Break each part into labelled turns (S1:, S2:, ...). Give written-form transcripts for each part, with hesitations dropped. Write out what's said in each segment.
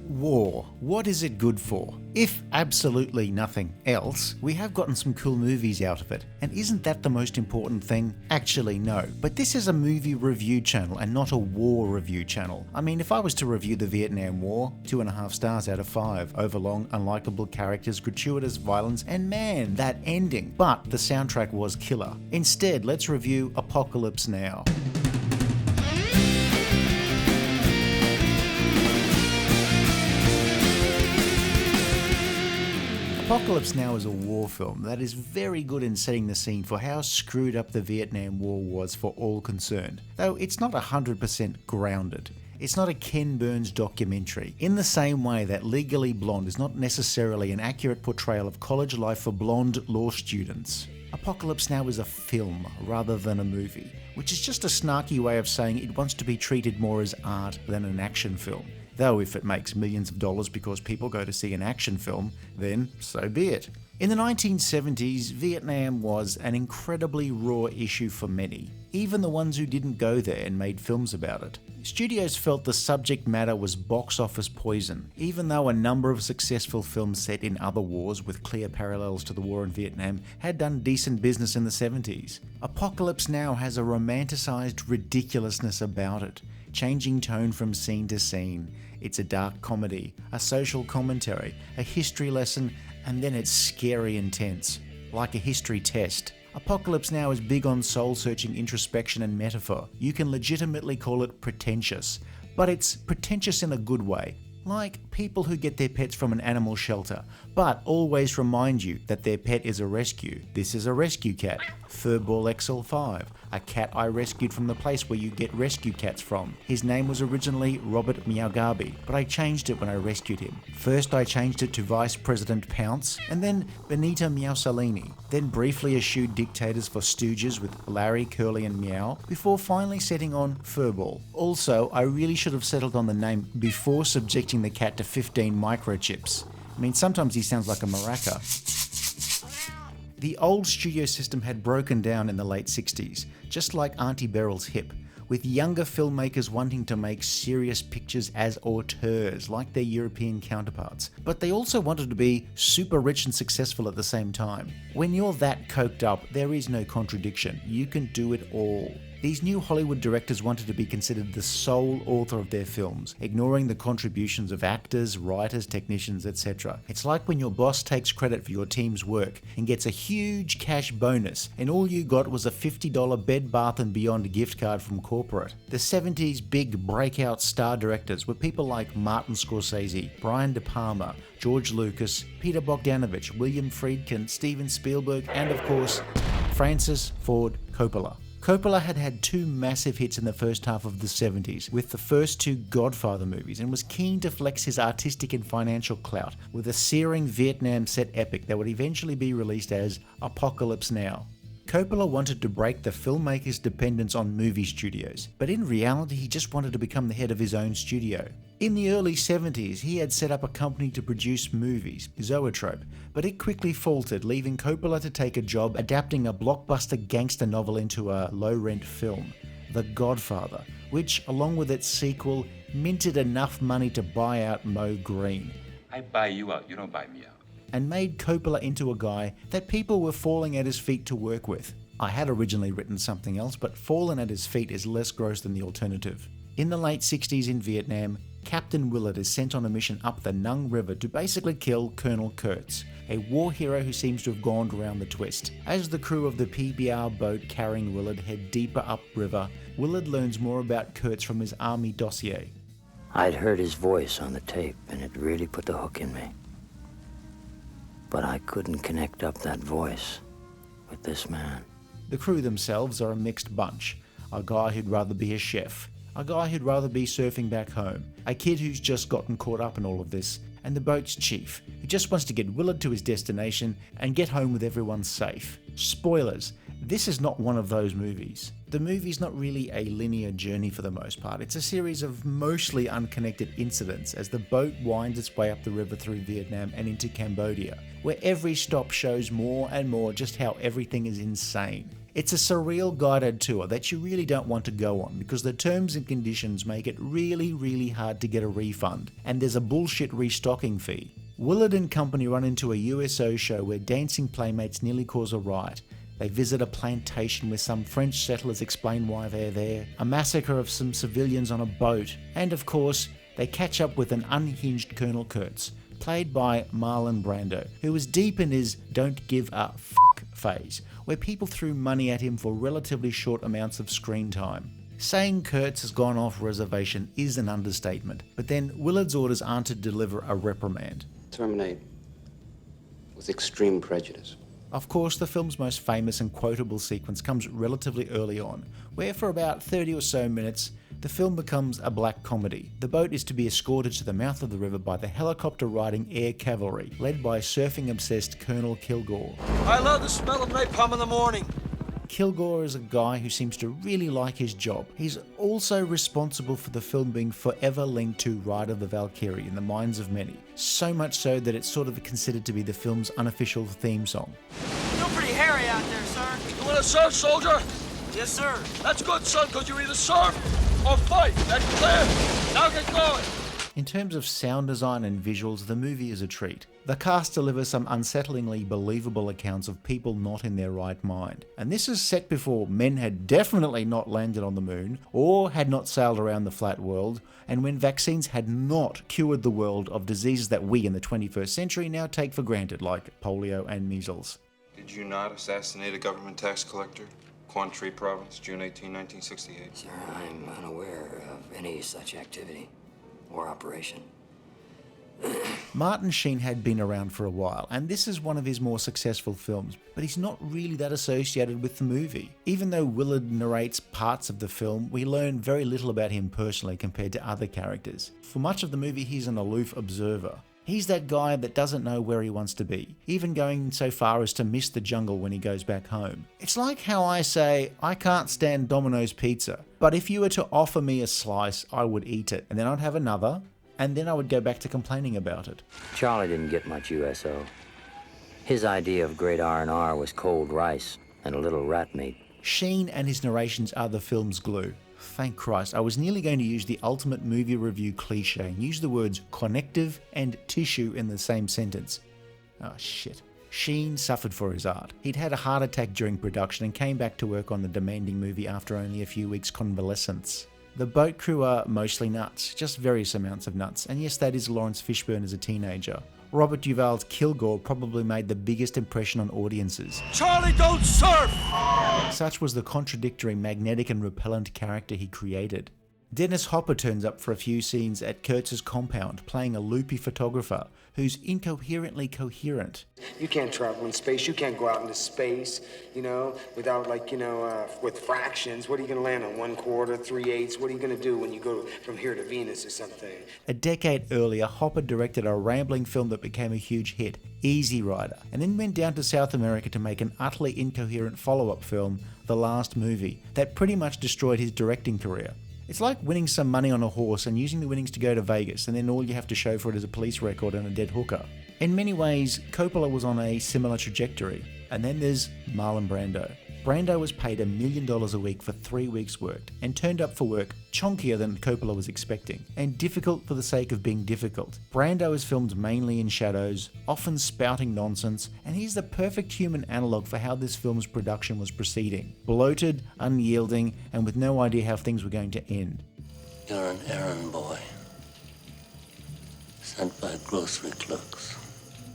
S1: War. What is it good for? If absolutely nothing else, we have gotten some cool movies out of it. And isn't that the most important thing? Actually, no. But this is a movie review channel and not a war review channel. I mean, if I was to review the Vietnam War, 2.5 stars out of 5, overlong, unlikable characters, gratuitous violence, and man, that ending. But the soundtrack was killer. Instead, let's review Apocalypse Now. Apocalypse Now is a war film that is very good in setting the scene for how screwed up the Vietnam War was for all concerned, though it's not 100% grounded. It's not a Ken Burns documentary, in the same way that Legally Blonde is not necessarily an accurate portrayal of college life for blonde law students. Apocalypse Now is a film rather than a movie, which is just a snarky way of saying it wants to be treated more as art than an action film. Though if it makes millions of dollars because people go to see an action film, then so be it. In the 1970s, Vietnam was an incredibly raw issue for many, even the ones who didn't go there and made films about it. Studios felt the subject matter was box office poison, even though a number of successful films set in other wars with clear parallels to the war in Vietnam had done decent business in the 70s. Apocalypse Now has a romanticized ridiculousness about it, changing tone from scene to scene. It's a dark comedy, a social commentary, a history lesson, and then it's scary intense, like a history test. Apocalypse Now is big on soul-searching introspection and metaphor. You can legitimately call it pretentious, but it's pretentious in a good way. Like people who get their pets from an animal shelter, but always remind you that their pet is a rescue. This is a rescue cat, FURBALL XL5, a cat I rescued from the place where you get rescue cats from. His name was originally Robert MEOWGABE, but I changed it when I rescued him. First I changed it to Vice President POUNCE, and then Benita Mussolini, then briefly eschewed dictators for stooges with Larry, Curly and Meow, before finally setting on FURBALL. Also, I really should have settled on the name before subjecting the cat to 15 microchips. I mean, sometimes he sounds like a maraca. The old studio system had broken down in the late 60s, just like Auntie Beryl's hip, with younger filmmakers wanting to make serious pictures as auteurs like their European counterparts. But they also wanted to be super rich and successful at the same time. When you're that coked up, there is no contradiction. You can do it all. These new Hollywood directors wanted to be considered the sole author of their films, ignoring the contributions of actors, writers, technicians, etc. It's like when your boss takes credit for your team's work and gets a huge cash bonus, and all you got was a $50 Bed Bath & Beyond gift card from corporate. The 70s big breakout star directors were people like Martin Scorsese, Brian De Palma, George Lucas, Peter Bogdanovich, William Friedkin, Steven Spielberg, and of course, Francis Ford Coppola. Coppola had had 2 massive hits in the first half of the 70s with the first 2 Godfather movies and was keen to flex his artistic and financial clout with a searing Vietnam set epic that would eventually be released as Apocalypse Now. Coppola wanted to break the filmmaker's dependence on movie studios, but in reality he just wanted to become the head of his own studio. In the early 70s, he had set up a company to produce movies, Zoetrope, but it quickly faltered, leaving Coppola to take a job adapting a blockbuster gangster novel into a low-rent film, The Godfather, which, along with its sequel, minted enough money to buy out Moe Greene.
S2: I buy you out, you don't buy me out.
S1: And made Coppola into a guy that people were falling at his feet to work with. I had originally written something else, but falling at his feet is less gross than the alternative. In the late 60s in Vietnam, Captain Willard is sent on a mission up the Nung River to basically kill Colonel Kurtz, a war hero who seems to have gone around the twist. As the crew of the PBR boat carrying Willard head deeper upriver, Willard learns more about Kurtz from his army dossier.
S3: I'd heard his voice on the tape, and it really put the hook in me. But I couldn't connect up that voice with this man.
S1: The crew themselves are a mixed bunch. A guy who'd rather be a chef, a guy who'd rather be surfing back home, a kid who's just gotten caught up in all of this, and the boat's chief, who just wants to get Willard to his destination and get home with everyone safe. Spoilers, this is not one of those movies. The movie's not really a linear journey for the most part. It's a series of mostly unconnected incidents as the boat winds its way up the river through Vietnam and into Cambodia, where every stop shows more and more just how everything is insane. It's a surreal guided tour that you really don't want to go on because the terms and conditions make it really hard to get a refund, and there's a bullshit restocking fee. Willard and company run into a USO show where dancing playmates nearly cause a riot. They visit a plantation where some French settlers explain why they're there, a massacre of some civilians on a boat, and of course, they catch up with an unhinged Colonel Kurtz, played by Marlon Brando, who was deep in his don't give a fuck phase, where people threw money at him for relatively short amounts of screen time. Saying Kurtz has gone off reservation is an understatement, but then Willard's orders aren't to deliver a reprimand.
S4: Terminate with extreme prejudice.
S1: Of course, the film's most famous and quotable sequence comes relatively early on, where for about 30 or so minutes, the film becomes a black comedy. The boat is to be escorted to the mouth of the river by the helicopter-riding air cavalry, led by surfing-obsessed Colonel Kilgore.
S5: I love the smell of napalm in the morning.
S1: Kilgore is a guy who seems to really like his job. He's also responsible for the film being forever linked to Ride of the Valkyrie in the minds of many. So much so that it's sort of considered to be the film's unofficial theme song.
S5: You're pretty hairy out there, sir. You want to surf, soldier? Yes, sir. That's good, son, because you either surf or fight. That's clear. Now get going.
S1: In terms of sound design and visuals, the movie is a treat. The cast delivers some unsettlingly believable accounts of people not in their right mind. And this is set before men had definitely not landed on the moon, or had not sailed around the flat world, and when vaccines had not cured the world of diseases that we in the 21st century now take for granted, like polio and measles.
S6: Did you not assassinate a government tax collector? Quantry Province, June 18, 1968.
S3: Sir, I'm unaware of any such activity or operation.
S1: Martin Sheen had been around for a while, and this is one of his more successful films, but he's not really that associated with the movie. Even though Willard narrates parts of the film, we learn very little about him personally compared to other characters. For much of the movie, he's an aloof observer. He's that guy that doesn't know where he wants to be, even going so far as to miss the jungle when he goes back home. It's like how I say, I can't stand Domino's pizza, but if you were to offer me a slice, I would eat it, and then I'd have another, and then I would go back to complaining about it.
S3: Charlie didn't get much USO. His idea of great R&R was cold rice and a little rat meat.
S1: Sheen and his narrations are the film's glue. Thank Christ, I was nearly going to use the ultimate movie review cliche and use the words connective and tissue in the same sentence. Oh shit. Sheen suffered for his art. He'd had a heart attack during production and came back to work on the demanding movie after only a few weeks' convalescence. The boat crew are mostly nuts, just various amounts of nuts, and yes, that is Lawrence Fishburne as a teenager. Robert Duvall's Kilgore probably made the biggest impression on audiences.
S5: Charlie, don't surf!
S1: Such was the contradictory, magnetic and repellent character he created. Dennis Hopper turns up for a few scenes at Kurtz's compound, playing a loopy photographer who's incoherently coherent.
S7: You can't travel in space. You can't go out into space, without with fractions. What are you going to land on? 1/4, 3/8? What are you going to do when you go from here to Venus or something?
S1: A decade earlier, Hopper directed a rambling film that became a huge hit, Easy Rider, and then went down to South America to make an utterly incoherent follow-up film, The Last Movie, that pretty much destroyed his directing career. It's like winning some money on a horse and using the winnings to go to Vegas, and then all you have to show for it is a police record and a dead hooker. In many ways, Coppola was on a similar trajectory. And then there's Marlon Brando. Brando was paid $1 million a week for 3 weeks' work, and turned up for work chonkier than Coppola was expecting, and difficult for the sake of being difficult. Brando is filmed mainly in shadows, often spouting nonsense, and he's the perfect human analogue for how this film's production was proceeding. Bloated, unyielding, and with no idea how things were going to end.
S8: You're an errand boy, sent by grocery clerks.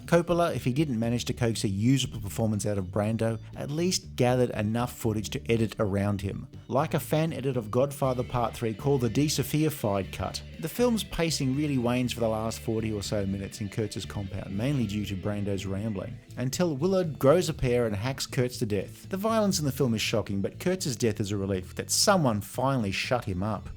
S1: Coppola, if he didn't manage to coax a usable performance out of Brando, at least gathered enough footage to edit around him. Like a fan edit of Godfather Part 3 called the de-Sophistified cut. The film's pacing really wanes for the last 40 or so minutes in Kurtz's compound, mainly due to Brando's rambling, until Willard grows a pair and hacks Kurtz to death. The violence in the film is shocking, but Kurtz's death is a relief that someone finally shut him up.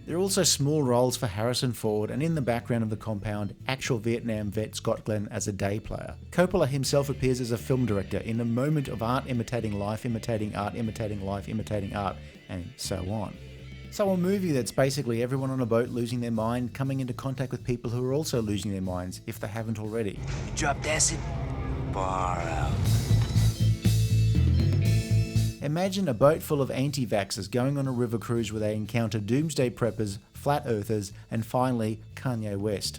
S1: There are also small roles for Harrison Ford, and in the background of the compound, actual Vietnam vet Scott Glenn as a day player. Coppola himself appears as a film director in a moment of art imitating life, imitating art, imitating life, imitating art, and so on. So a movie that's basically everyone on a boat losing their mind, coming into contact with people who are also losing their minds, if they haven't already.
S5: You dropped acid?
S8: Far out.
S1: Imagine a boat full of anti-vaxxers going on a river cruise where they encounter doomsday preppers, flat earthers, and finally Kanye West.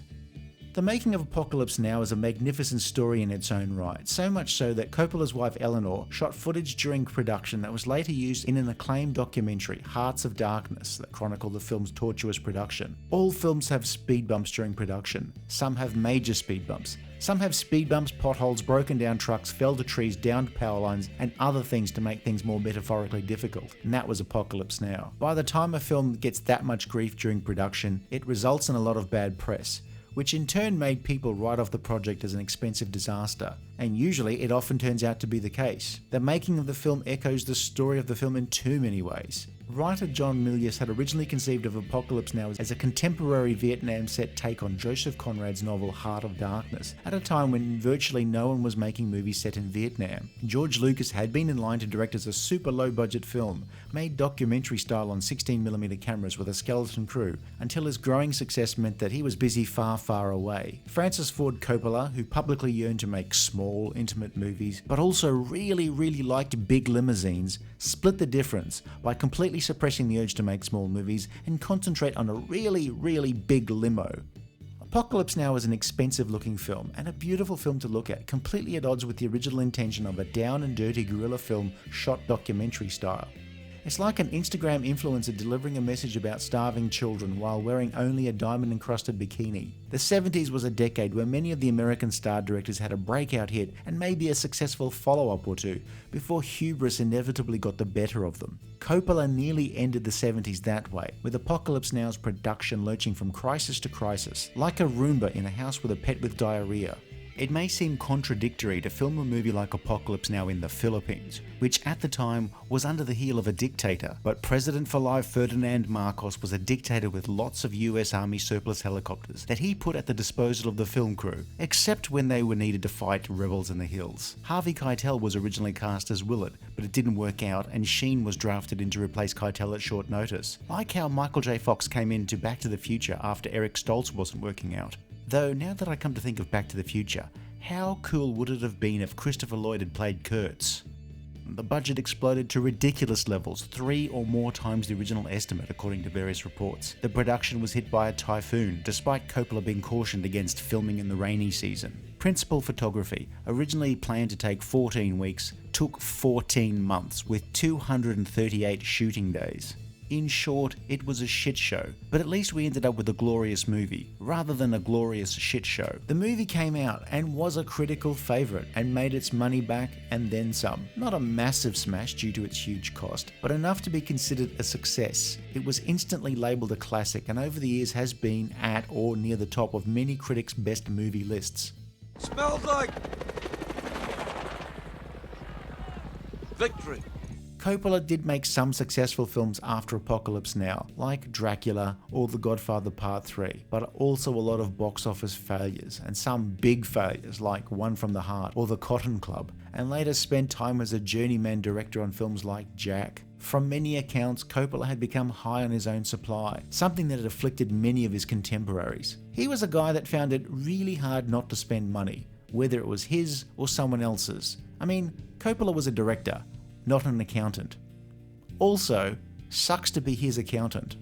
S1: The making of Apocalypse Now is a magnificent story in its own right, so much so that Coppola's wife Eleanor shot footage during production that was later used in an acclaimed documentary, Hearts of Darkness, that chronicled the film's tortuous production. All films have speed bumps during production. Some have major speed bumps. Some have speed bumps, potholes, broken down trucks, felled trees, downed power lines, and other things to make things more metaphorically difficult. And that was Apocalypse Now. By the time a film gets that much grief during production, it results in a lot of bad press, which in turn made people write off the project as an expensive disaster. And usually it often turns out to be the case. The making of the film echoes the story of the film in too many ways. Writer John Milius had originally conceived of Apocalypse Now as a contemporary Vietnam set take on Joseph Conrad's novel Heart of Darkness, at a time when virtually no one was making movies set in Vietnam. George Lucas had been in line to direct as a super low budget film, made documentary style on 16mm cameras with a skeleton crew, until his growing success meant that he was busy far, far away. Francis Ford Coppola, who publicly yearned to make small, intimate movies, but also really liked big limousines, split the difference by completely suppressing the urge to make small movies and concentrate on a really big limo. Apocalypse Now is an expensive looking film and a beautiful film to look at, completely at odds with the original intention of a down and dirty guerrilla film shot documentary style. It's like an Instagram influencer delivering a message about starving children while wearing only a diamond-encrusted bikini. The 70s was a decade where many of the American star directors had a breakout hit and maybe a successful follow-up or two, before hubris inevitably got the better of them. Coppola nearly ended the 70s that way, with Apocalypse Now's production lurching from crisis to crisis, like a Roomba in a house with a pet with diarrhea. It may seem contradictory to film a movie like Apocalypse Now in the Philippines, which at the time was under the heel of a dictator, but President for Life Ferdinand Marcos was a dictator with lots of US Army surplus helicopters that he put at the disposal of the film crew, except when they were needed to fight rebels in the hills. Harvey Keitel was originally cast as Willard, but it didn't work out, and Sheen was drafted in to replace Keitel at short notice, like how Michael J. Fox came into Back to the Future after Eric Stoltz wasn't working out. Though, now that I come to think of Back to the Future, how cool would it have been if Christopher Lloyd had played Kurtz? The budget exploded to ridiculous levels, 3 or more times the original estimate according to various reports. The production was hit by a typhoon, despite Coppola being cautioned against filming in the rainy season. Principal photography, originally planned to take 14 weeks, took 14 months with 238 shooting days. In short, it was a shit show, but at least we ended up with a glorious movie, rather than a glorious shit show. The movie came out and was a critical favourite and made its money back and then some. Not a massive smash due to its huge cost, but enough to be considered a success. It was instantly labelled a classic and over the years has been at or near the top of many critics' best movie lists.
S5: Smells like victory.
S1: Coppola did make some successful films after Apocalypse Now, like Dracula or The Godfather Part 3, but also a lot of box office failures, and some big failures like One from the Heart or The Cotton Club, and later spent time as a journeyman director on films like Jack. From many accounts, Coppola had become high on his own supply, something that had afflicted many of his contemporaries. He was a guy that found it really hard not to spend money, whether it was his or someone else's. I mean, Coppola was a director, not an accountant. Also, sucks to be his accountant.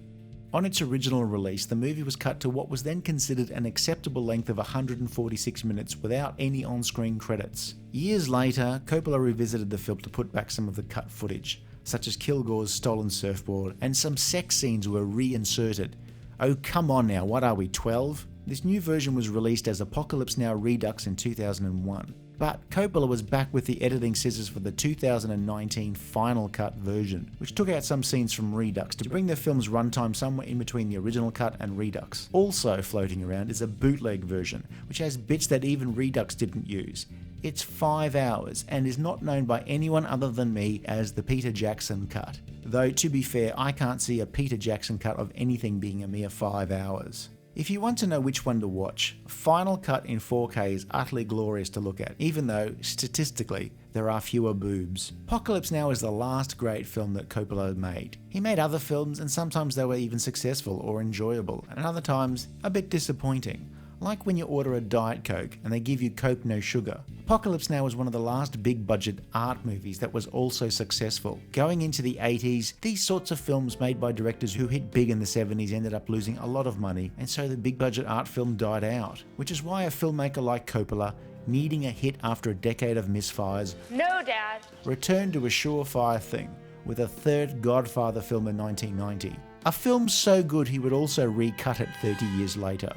S1: On its original release, the movie was cut to what was then considered an acceptable length of 146 minutes without any on-screen credits. Years later, Coppola revisited the film to put back some of the cut footage, such as Kilgore's stolen surfboard, and some sex scenes were reinserted. Oh come on now, what are we, 12? This new version was released as Apocalypse Now Redux in 2001. But Coppola was back with the editing scissors for the 2019 Final Cut version, which took out some scenes from Redux to bring the film's runtime somewhere in between the original cut and Redux. Also floating around is a bootleg version, which has bits that even Redux didn't use. It's 5 hours and is not known by anyone other than me as the Peter Jackson cut. Though to be fair, I can't see a Peter Jackson cut of anything being a mere 5 hours. If you want to know which one to watch, Final Cut in 4K is utterly glorious to look at, even though, statistically, there are fewer boobs. Apocalypse Now is the last great film that Coppola made. He made other films and sometimes they were even successful or enjoyable, and other times a bit disappointing. like when you order a Diet Coke and they give you Coke no sugar. Apocalypse Now was one of the last big budget art movies that was also successful. Going into the 80s, these sorts of films made by directors who hit big in the 70s ended up losing a lot of money, and so the big budget art film died out, which is why a filmmaker like Coppola, needing a hit after a decade of misfires,
S9: No, Dad.
S1: returned to a surefire thing with a third Godfather film in 1990. A film so good he would also recut it 30 years later.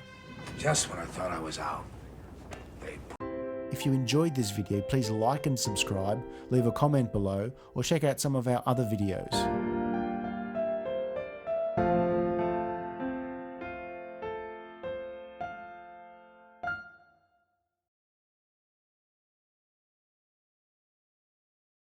S7: Just when I thought I was out.
S1: If you enjoyed this video, please like and subscribe, leave a comment below, or check out some of our other videos.